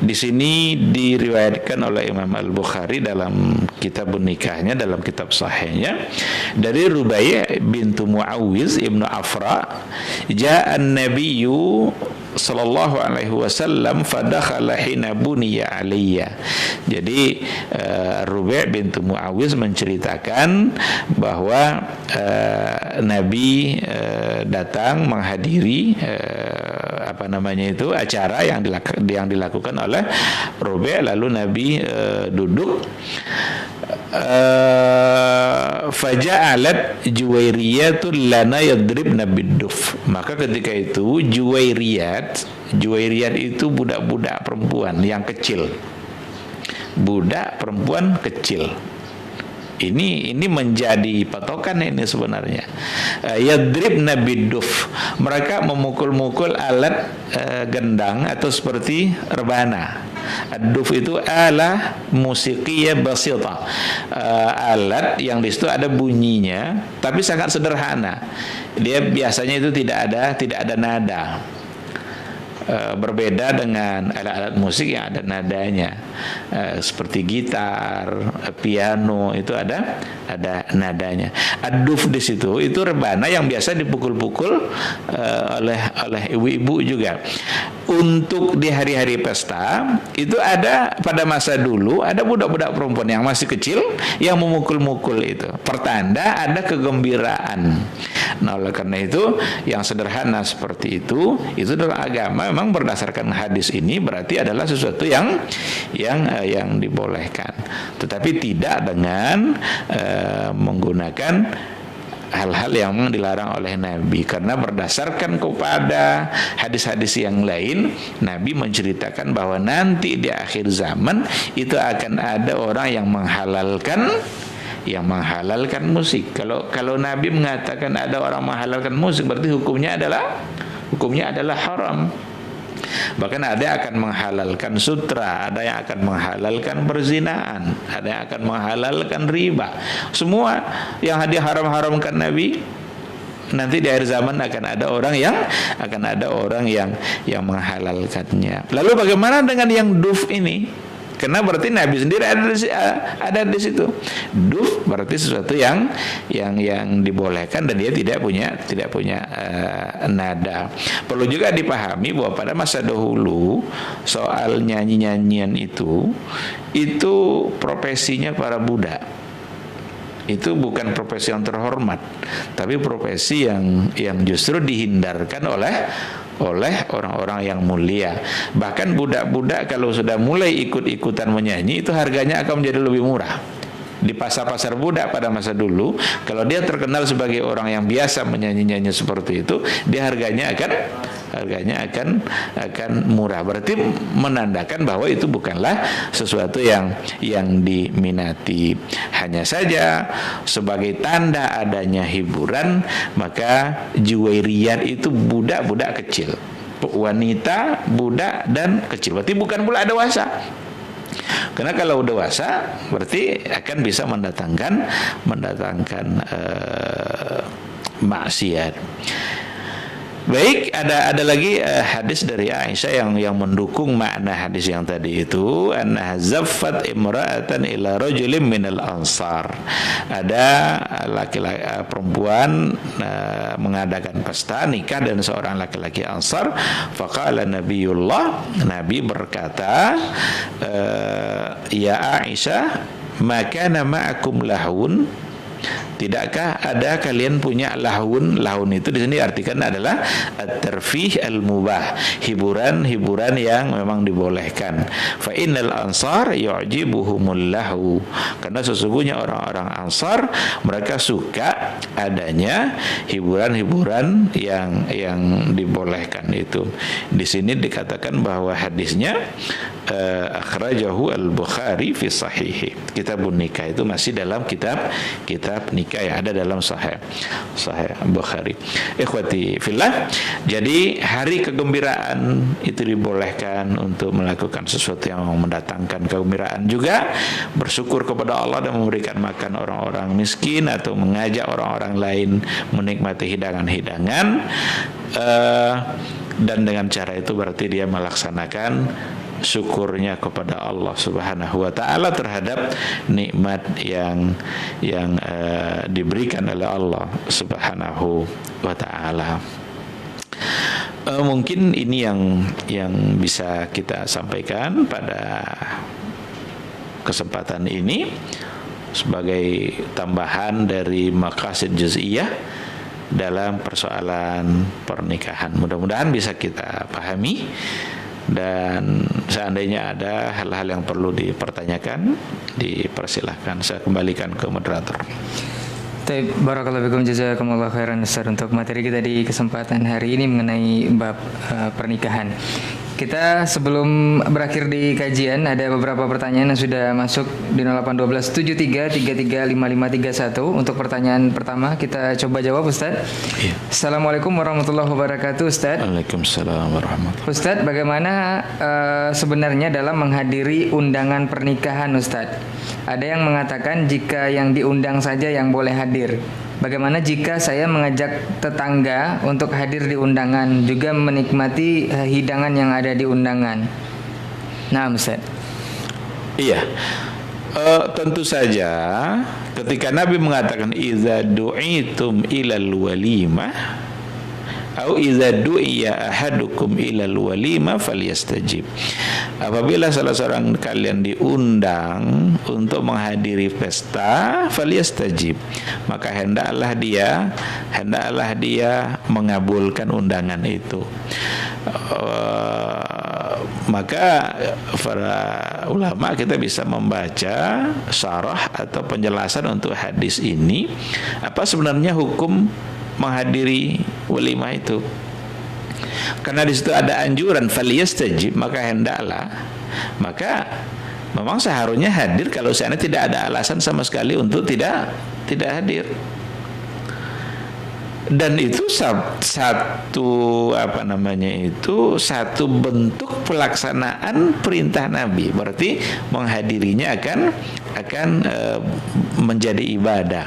di sini diriwayatkan oleh Imam Al-Bukhari dalam kitab nikahnya, dalam kitab sahihnya, dari Rubai' bintu Muawiz ibnu Afra, ja'an nabiyyu sallallahu alaihi wasallam fadakhala hina buniya aliyya. Jadi Rubai' bintu Muawiz menceritakan bahwa Nabi datang menghadiri acara yang dilakukan oleh Rubai', lalu Nabi duduk, faja'alat juwairiyatun lana yadribna bidduf. Maka ketika itu juwairiyat itu budak-budak perempuan yang kecil, budak perempuan kecil. Ini menjadi patokan ini sebenarnya. Yadribna bidduf, mereka memukul-mukul alat gendang atau seperti rebana. Ad-duf itu ala musiqiyah basita, alat yang di situ ada bunyinya tapi sangat sederhana. Dia biasanya itu tidak ada nada. Berbeda dengan alat-alat musik yang ada nadanya, seperti gitar, piano, itu ada nadanya. Ad-duf di situ itu rebana yang biasa dipukul-pukul oleh ibu-ibu juga. Untuk di hari-hari pesta itu ada, pada masa dulu ada budak-budak perempuan yang masih kecil yang memukul-mukul itu, pertanda ada kegembiraan. Nah, oleh karena itu yang sederhana seperti itu dalam agama memang berdasarkan hadis ini berarti adalah sesuatu yang dibolehkan, tetapi tidak dengan menggunakan hal-hal yang dilarang oleh Nabi, karena berdasarkan kepada hadis-hadis yang lain, Nabi menceritakan bahwa nanti di akhir zaman itu akan ada orang yang menghalalkan musik. Kalau Nabi mengatakan ada orang menghalalkan musik, berarti hukumnya adalah haram. Bahkan ada yang akan menghalalkan sutra, ada yang akan menghalalkan perzinaan, ada yang akan menghalalkan riba. Semua yang diharam-haramkan Nabi, nanti di akhir zaman akan ada orang yang menghalalkannya. Lalu bagaimana dengan yang duf ini? Karena berarti Nabi sendiri ada di situ. Duf berarti sesuatu yang dibolehkan dan dia tidak punya nada. Perlu juga dipahami bahwa pada masa dahulu soal nyanyi-nyanyian itu profesinya para budak. Itu bukan profesi yang terhormat, tapi profesi yang justru dihindarkan oleh orang-orang yang mulia. Bahkan budak-budak kalau sudah mulai ikut-ikutan menyanyi, itu harganya akan menjadi lebih murah. di pasar-pasar budak pada masa dulu, kalau dia terkenal sebagai orang yang biasa menyanyi-nyanyi seperti itu, dia harganya akan murah. Berarti menandakan bahwa itu bukanlah sesuatu yang diminati. Hanya saja sebagai tanda adanya hiburan, maka juwairiyat itu budak-budak kecil, wanita, budak dan kecil. Berarti bukan pula dewasa. Karena kalau dewasa berarti akan bisa mendatangkan maksiat. Baik, ada lagi hadis dari Aisyah yang mendukung makna hadis yang tadi itu, anna zaffat imra'atan ila rajulin minal ansar. Ada laki-laki perempuan mengadakan pesta nikah dan seorang laki-laki Ansar. Faqala Nabiullah, Nabi berkata, ya Aisyah, ma kana ma'akum lahun, tidakkah ada kalian punya lahun? Lahun itu di sini artikan adalah at-tarfih al-mubah, hiburan yang memang dibolehkan. Fa innal ansar yu'jibuhumul lahu, karena sesungguhnya orang-orang Ansar mereka suka adanya hiburan-hiburan yang dibolehkan itu. Di sini dikatakan bahwa hadisnya akhrajahu al-Bukhari fi sahihi. Kitabun nikah itu masih dalam kitab nikah yang ada dalam Sahih Bukhari. Ikhwati fillah, jadi hari kegembiraan itu dibolehkan untuk melakukan sesuatu yang mendatangkan kegembiraan, juga bersyukur kepada Allah dan memberikan makan orang-orang miskin atau mengajak orang-orang lain menikmati hidangan-hidangan, dan dengan cara itu berarti dia melaksanakan syukurnya kepada Allah Subhanahu wa taala terhadap nikmat yang diberikan oleh Allah Subhanahu wa taala. Mungkin ini yang bisa kita sampaikan pada kesempatan ini sebagai tambahan dari maqasid juz'iyah dalam persoalan pernikahan. Mudah-mudahan bisa kita pahami. Dan seandainya ada hal-hal yang perlu dipertanyakan, dipersilahkan. Saya kembalikan ke moderator. Barakallahu fikum, jazakumullah khairan Ustaz, untuk materi kita di kesempatan hari ini mengenai bab pernikahan. Kita sebelum berakhir di kajian, ada beberapa pertanyaan yang sudah masuk di 081273335531. Untuk pertanyaan pertama kita coba jawab, Ustaz. Iya. Assalamualaikum warahmatullahi wabarakatuh, Ustaz. Waalaikumsalam warahmatullahi wabarakatuh. Ustaz, bagaimana sebenarnya dalam menghadiri undangan pernikahan, Ustaz? Ada yang mengatakan jika yang diundang saja yang boleh hadir. Bagaimana jika saya mengajak tetangga untuk hadir di undangan, juga menikmati hidangan yang ada di undangan? Nah, Ustaz. Iya. Tentu saja ketika Nabi mengatakan idza du'itum ilal walimah atau idza du'iya ahadukum ilal walimah falyastajib. Apabila salah seorang kalian diundang untuk menghadiri pesta, falyastajib, maka hendaklah dia mengabulkan undangan itu. Maka para ulama kita bisa membaca syarah atau penjelasan untuk hadis ini, apa sebenarnya hukum menghadiri walimah itu. Karena di situ ada anjuran falyastajib, maka hendaklah, maka memang seharusnya hadir kalau seandainya tidak ada alasan sama sekali untuk tidak hadir. Dan itu satu satu bentuk pelaksanaan perintah Nabi. Berarti menghadirinya akan menjadi ibadah.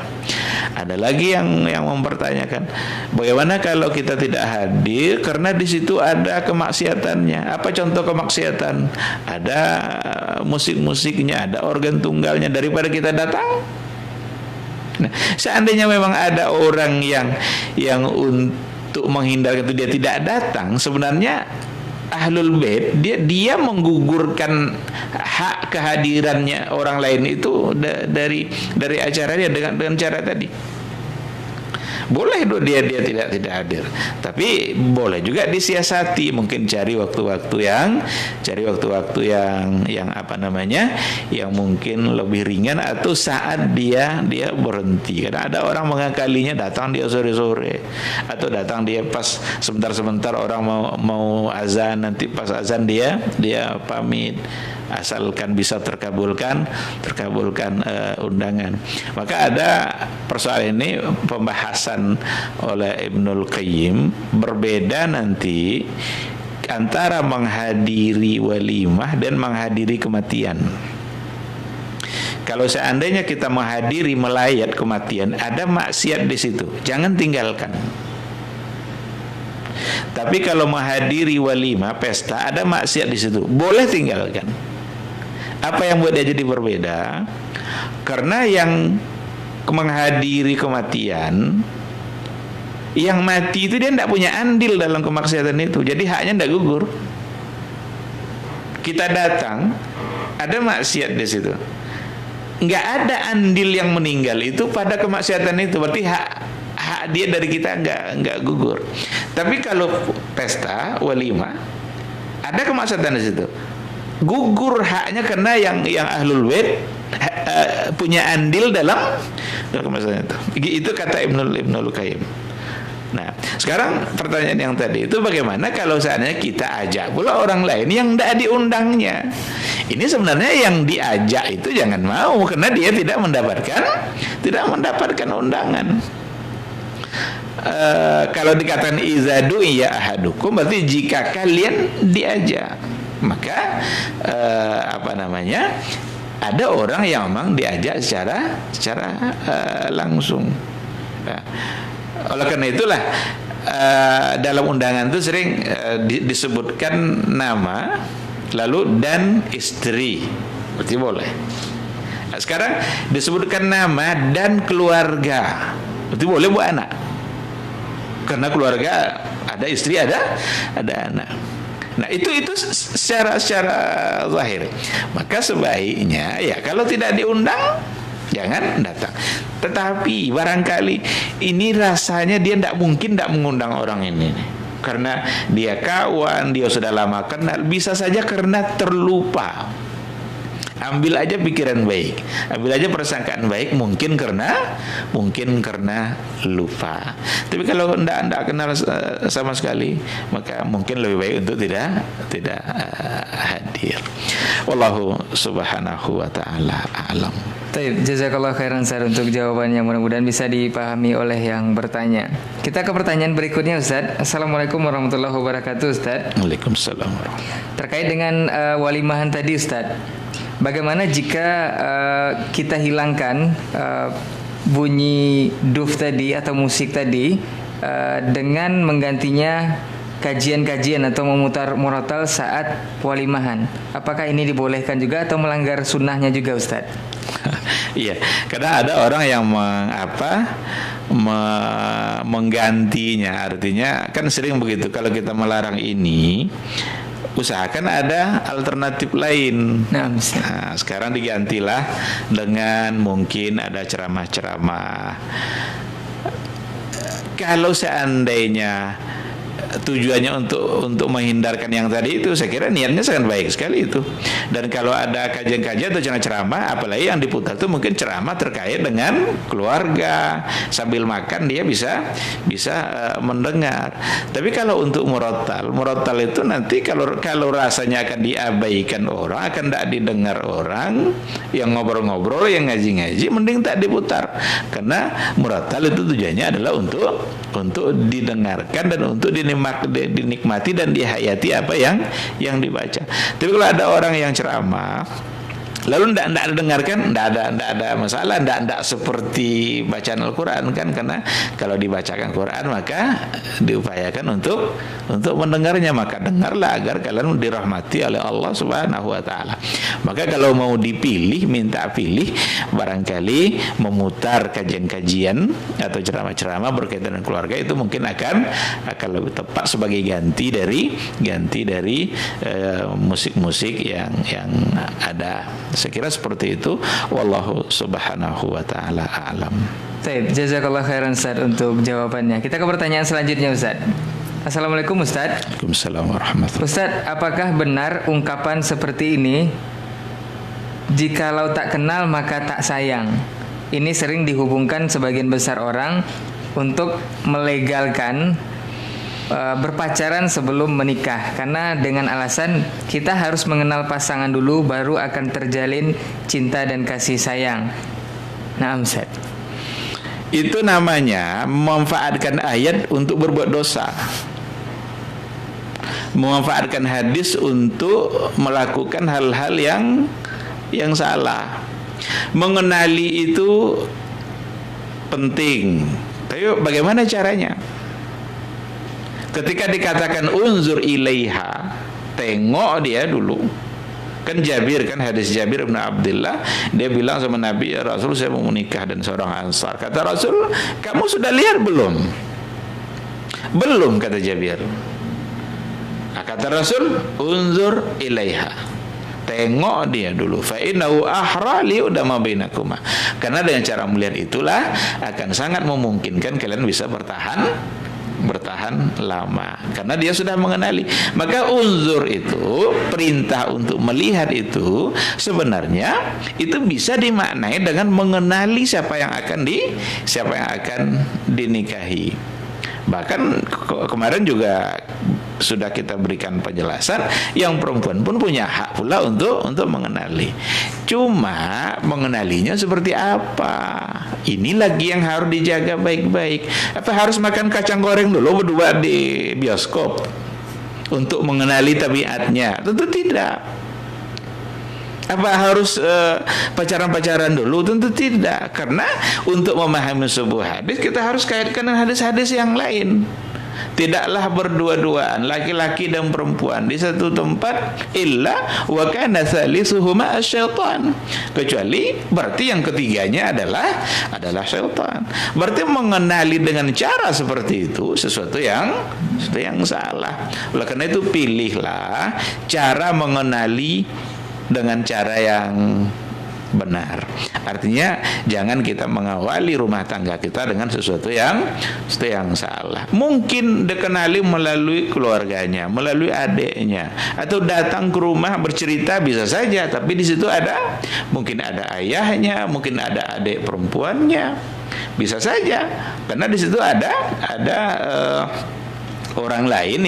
Ada lagi yang mempertanyakan, bagaimana kalau kita tidak hadir karena di situ ada kemaksiatannya? Apa contoh kemaksiatan? Ada musik-musiknya, ada organ tunggalnya, daripada kita datang. Nah, seandainya memang ada orang yang untuk menghindarkan itu dia tidak datang, sebenarnya Ahlul Bait dia menggugurkan hak kehadirannya orang lain itu dari acaranya dengan cara tadi. Boleh dia tidak hadir, tapi boleh juga disiasati, mungkin cari waktu-waktu yang apa namanya, yang mungkin lebih ringan, atau saat dia berhenti. Karena ada orang mengakalinya, datang dia sore-sore, atau datang dia pas sebentar-sebentar orang mau azan, nanti pas azan dia pamit, asalkan bisa terkabulkan undangan. Maka ada persoalan ini pembahasan oleh Ibnul Qayyim, berbeda nanti antara menghadiri walimah dan menghadiri kematian. Kalau seandainya kita menghadiri melayat kematian, ada maksiat di situ, jangan tinggalkan. Tapi kalau menghadiri walimah, pesta, ada maksiat di situ, boleh tinggalkan. Apa yang buat dia jadi berbeda? Karena yang menghadiri kematian, yang mati itu dia tidak punya andil dalam kemaksiatan itu, jadi haknya tidak gugur. Kita datang, ada maksiat di situ, nggak ada andil yang meninggal itu pada kemaksiatan itu, berarti hak dia dari kita nggak gugur. Tapi kalau pesta walimah, ada kemaksiatan di situ, gugur haknya, karena yang ahlul bait punya andil dalam kemaksiatan itu. Itu kata Ibnul Qayyim. Nah, sekarang pertanyaan yang tadi itu, bagaimana kalau seandainya kita ajak pula orang lain yang tidak diundangnya? Ini sebenarnya yang diajak itu jangan mau, karena dia tidak mendapatkan undangan. Kalau dikatakan izadu ya ahadukum, berarti jika kalian diajak, maka apa namanya, ada orang yang memang diajak secara langsung. Nah, oleh karena itulah dalam undangan itu sering disebutkan nama, lalu dan istri, berarti boleh. Nah, sekarang disebutkan nama dan keluarga, berarti boleh buat anak, karena keluarga ada istri, ada anak. Nah, itu secara zahir. Maka sebaiknya ya kalau tidak diundang jangan datang. Tetapi barangkali ini rasanya dia tidak mungkin tidak mengundang orang ini, karena dia kawan, dia sudah lama kenal, bisa saja karena terlupa. Ambil aja pikiran baik, ambil aja persangkaan baik, mungkin karena lupa. Tapi kalau tidak kenal sama sekali, maka mungkin lebih baik untuk tidak hadir. Wallahu subhanahu wa ta'ala a'lam. Baik, jazakallah khairan Ustaz untuk jawabannya, mudah-mudahan bisa dipahami oleh yang bertanya. Kita ke pertanyaan berikutnya, Ustaz. Assalamualaikum warahmatullahi wabarakatuh, Ustaz. Waalaikumsalam. Terkait dengan walimahan tadi, Ustaz, bagaimana jika kita hilangkan bunyi duf tadi atau musik tadi dengan menggantinya kajian-kajian atau memutar murotal saat walimahan? Apakah ini dibolehkan juga atau melanggar sunnahnya juga, Ustaz? Iya, karena ada orang yang menggantinya. Artinya kan sering begitu, kalau kita melarang ini, usahakan ada alternatif lain. Nah, sekarang digantilah dengan mungkin ada ceramah-ceramah. Kalau seandainya tujuannya untuk menghindarkan yang tadi itu, saya kira niatnya sangat baik sekali itu. Dan kalau ada kajian-kajian atau ceramah, apalagi yang diputar itu mungkin ceramah terkait dengan keluarga, sambil makan dia bisa mendengar. Tapi kalau untuk murotal itu nanti kalau rasanya akan diabaikan orang, akan tidak didengar orang, yang ngobrol-ngobrol, yang ngaji-ngaji, mending tak diputar. Karena murotal itu tujuannya adalah untuk didengarkan dan untuk dinikmati dan dihayati apa yang dibaca. Tapi kalau ada orang yang ceramah lalu tidak didengarkan, tidak ada masalah, tidak seperti bacaan Al-Quran kan, karena kalau dibacakan Quran maka diupayakan untuk mendengarnya, maka dengarlah agar kalian dirahmati oleh Allah Subhanahu wa taala. Maka kalau mau dipilih, minta pilih, barangkali memutar kajian-kajian atau ceramah-ceramah berkaitan dengan keluarga itu mungkin akan lebih tepat sebagai ganti dari musik-musik yang ada. Saya kira seperti itu. Wallahu subhanahu wa ta'ala a'lam. Baik, jazakallah khairan Ustaz untuk jawabannya. Kita ke pertanyaan selanjutnya Ustaz. Assalamualaikum Ustaz. Waalaikumsalam warahmatullahi. Ustaz, apakah benar ungkapan seperti ini? Jikalau tak kenal maka tak sayang. Ini sering dihubungkan sebagian besar orang untuk melegalkan berpacaran sebelum menikah, karena dengan alasan kita harus mengenal pasangan dulu baru akan terjalin cinta dan kasih sayang. Nah, Ustaz, Itu namanya memanfaatkan ayat untuk berbuat dosa, memanfaatkan hadis untuk melakukan hal-hal yang salah. Mengenali itu penting, tapi bagaimana caranya? Ketika dikatakan unzur ilaiha, tengok dia dulu. Kan Jabir, kan hadis Jabir bin Abdullah, dia bilang sama Nabi, ya Rasul, saya mau menikah dan seorang Ansar. Kata Rasul, kamu sudah lihat belum? Belum, kata Jabir. Nah, kata Rasul, unzur ilaiha, tengok dia dulu. Fa innahu ahra liyudama bainakuma. Karena dengan cara melihat itulah akan sangat memungkinkan kalian bisa bertahan lama, karena dia sudah mengenali. Maka unzur itu, perintah untuk melihat itu, sebenarnya itu bisa dimaknai dengan mengenali siapa yang akan dinikahi. Bahkan kemarin juga sudah kita berikan penjelasan, yang perempuan pun punya hak pula untuk mengenali. Cuma mengenalinya seperti apa? Ini lagi yang harus dijaga baik-baik. Apa harus makan kacang goreng dulu berdua di bioskop untuk mengenali tabiatnya? Tentu tidak. Apa harus pacaran-pacaran dulu? Tentu tidak. Karena untuk memahami sebuah hadis kita harus kaitkan dengan hadis-hadis yang lain. Tidaklah berdua-duaan laki-laki dan perempuan di satu tempat illa wa kana salisuhuma asyaitan, kecuali berarti yang ketiganya adalah syaitan. Berarti mengenali dengan cara seperti itu sesuatu yang salah. Oleh karena itu pilihlah cara mengenali dengan cara yang benar. Artinya jangan kita mengawali rumah tangga kita dengan sesuatu yang salah. Mungkin dikenali melalui keluarganya, melalui adiknya, atau datang ke rumah bercerita bisa saja, tapi di situ mungkin ada ayahnya, mungkin ada adik perempuannya, bisa saja, karena di situ ada orang lain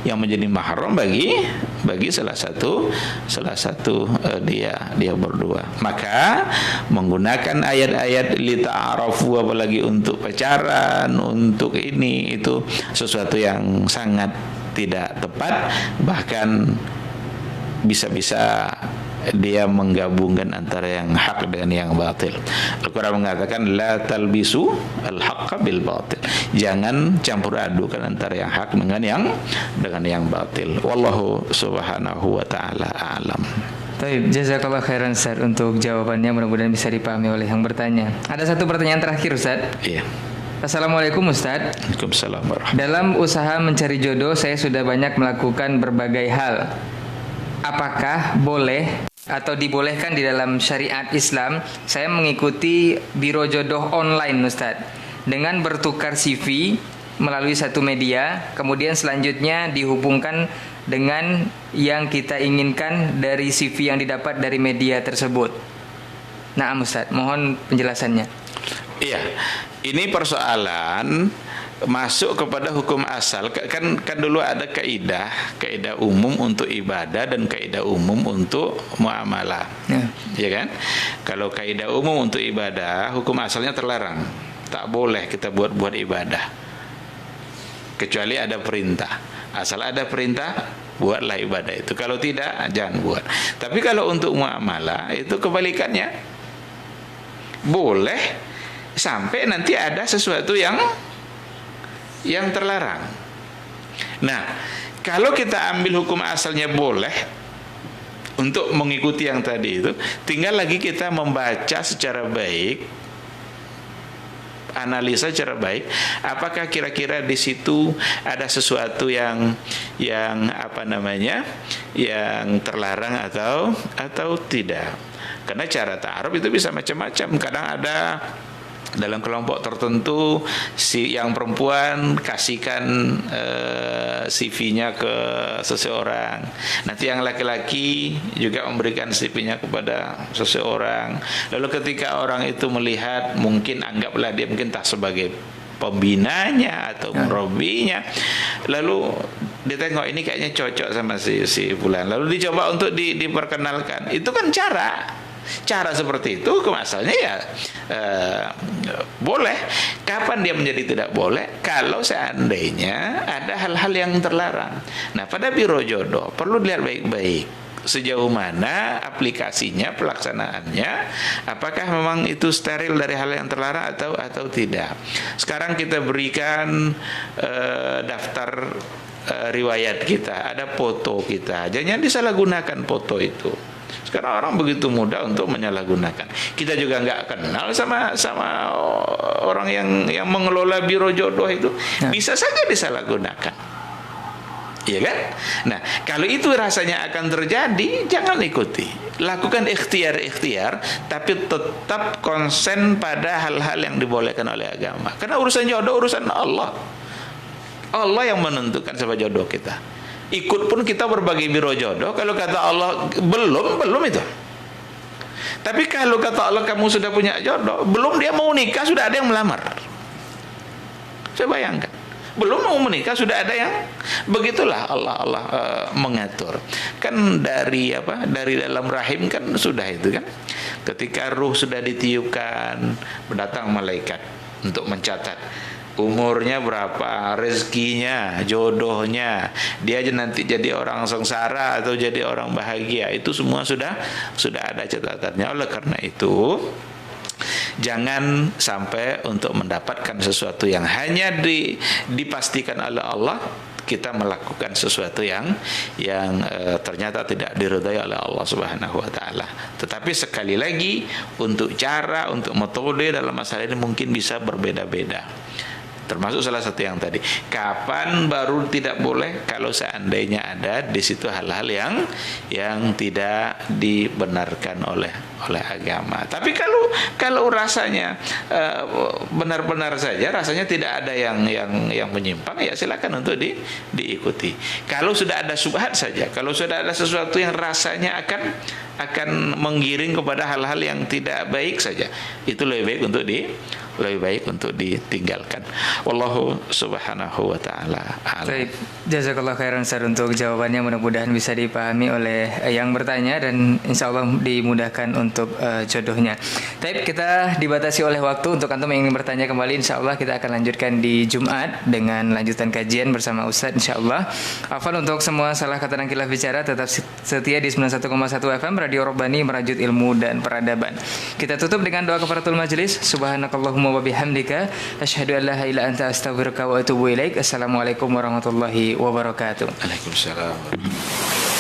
yang menjadi mahram bagi salah satu dia berdua. Maka menggunakan ayat-ayat li ta'arafu, apalagi untuk pacaran, untuk ini, itu sesuatu yang sangat tidak tepat, bahkan bisa-bisa dia menggabungkan antara yang hak dengan yang batil. Al-Quran mengatakan la talbisu al-haqqa bil batil. Jangan campur adukan antara yang hak dengan yang batil. Wallahu subhanahu wa ta'ala a'lam. Baik, jazakallah khairan Ustaz untuk jawabannya, mudah-mudahan bisa dipahami oleh yang bertanya. Ada satu pertanyaan terakhir Ustaz. Iya. Assalamualaikum Ustaz. Waalaikumsalam warahmatullahi. Dalam usaha mencari jodoh saya sudah banyak melakukan berbagai hal. Apakah boleh atau dibolehkan di dalam syariat Islam saya mengikuti biro jodoh online Ustaz, dengan bertukar CV melalui satu media, kemudian selanjutnya dihubungkan dengan yang kita inginkan dari CV yang didapat dari media tersebut? Nah Ustaz, mohon penjelasannya. Iya, ini persoalan masuk kepada hukum asal. Kan dulu ada kaidah umum untuk ibadah dan kaidah umum untuk muamalah, ya kan? Kalau kaidah umum untuk ibadah, hukum asalnya terlarang, tak boleh kita buat ibadah kecuali ada perintah. Asal ada perintah, buatlah ibadah itu. Kalau tidak, jangan buat. Tapi kalau untuk muamalah itu kebalikannya, boleh sampai nanti ada sesuatu yang terlarang. Nah, kalau kita ambil hukum asalnya boleh untuk mengikuti yang tadi itu, tinggal lagi kita membaca secara baik, analisa secara baik, apakah kira-kira di situ ada sesuatu yang terlarang atau tidak. Karena cara ta'aruf itu bisa macam-macam. Kadang ada Dalam kelompok tertentu si yang perempuan kasihkan CV-nya ke seseorang, nanti yang laki-laki juga memberikan CV-nya kepada seseorang. Lalu ketika orang itu melihat, mungkin anggaplah dia mungkin tak sebagai pembinanya atau murabinya, lalu dia tengok ini kayaknya cocok sama si fulan, lalu dicoba untuk diperkenalkan. Itu kan cara seperti itu masalahnya ya boleh. Kapan dia menjadi tidak boleh? Kalau seandainya ada hal-hal yang terlarang. Nah, pada biro jodoh perlu dilihat baik-baik sejauh mana aplikasinya, pelaksanaannya, apakah memang itu steril dari hal yang terlarang atau tidak. Sekarang kita berikan daftar riwayat kita, ada foto kita, jangan disalahgunakan foto itu. Sekarang orang begitu mudah untuk menyalahgunakan. Kita juga nggak kenal sama orang yang mengelola biro jodoh itu, bisa saja disalahgunakan. Iya kan? Nah, kalau itu rasanya akan terjadi, jangan ikuti. Lakukan ikhtiar, tapi tetap konsen pada hal-hal yang dibolehkan oleh agama. Karena urusan jodoh urusan Allah. Allah yang menentukan siapa jodoh kita. Ikut pun kita berbagi biro jodoh, kalau kata Allah belum itu. Tapi kalau kata Allah kamu sudah punya jodoh, belum dia mau nikah sudah ada yang melamar. Saya bayangkan, belum mau menikah sudah ada yang, begitulah Allah mengatur. Kan dari dalam rahim kan sudah itu kan. Ketika ruh sudah ditiupkan, mendatang malaikat untuk mencatat umurnya berapa, rezekinya, jodohnya, dia nanti jadi orang sengsara atau jadi orang bahagia, itu semua sudah ada catatannya. Oleh karena itu, jangan sampai untuk mendapatkan sesuatu yang hanya dipastikan oleh Allah, kita melakukan sesuatu yang ternyata tidak diridhai oleh Allah Subhanahu wa taala. Tetapi sekali lagi, untuk cara, untuk metode dalam masalah ini mungkin bisa berbeda-beda. Termasuk salah satu yang tadi, kapan baru tidak boleh? Kalau seandainya ada di situ hal-hal yang tidak dibenarkan oleh agama. Tapi kalau rasanya benar-benar saja, rasanya tidak ada yang menyimpang, ya silakan untuk diikuti. Kalau sudah ada syubhat saja, kalau sudah ada sesuatu yang rasanya akan menggiring kepada hal-hal yang tidak baik saja, itu lebih baik untuk ditinggalkan. Wallahu subhanahu wa ta'ala a'lam. Baik, jazakallah khairan Ustaz untuk jawabannya, mudah-mudahan bisa dipahami oleh yang bertanya dan insya Allah dimudahkan untuk jodohnya. Tapi kita dibatasi oleh waktu. Untuk antum yang ingin bertanya kembali, insya Allah kita akan lanjutkan di Jumat dengan lanjutan kajian bersama Ustaz insya Allah. Afwan untuk semua salah kata dan khilaf bicara, tetap setia di 91,1 FM Radio Rabbani, merajut ilmu dan peradaban. Kita tutup dengan doa kafaratul majelis. Subhanakallahumma wa bihamdika asyhadu an la ilaha illa anta astaghfiruka wa atubu ilaik. Assalamualaikum warahmatullahi wabarakatuh. Waalaikumsalam.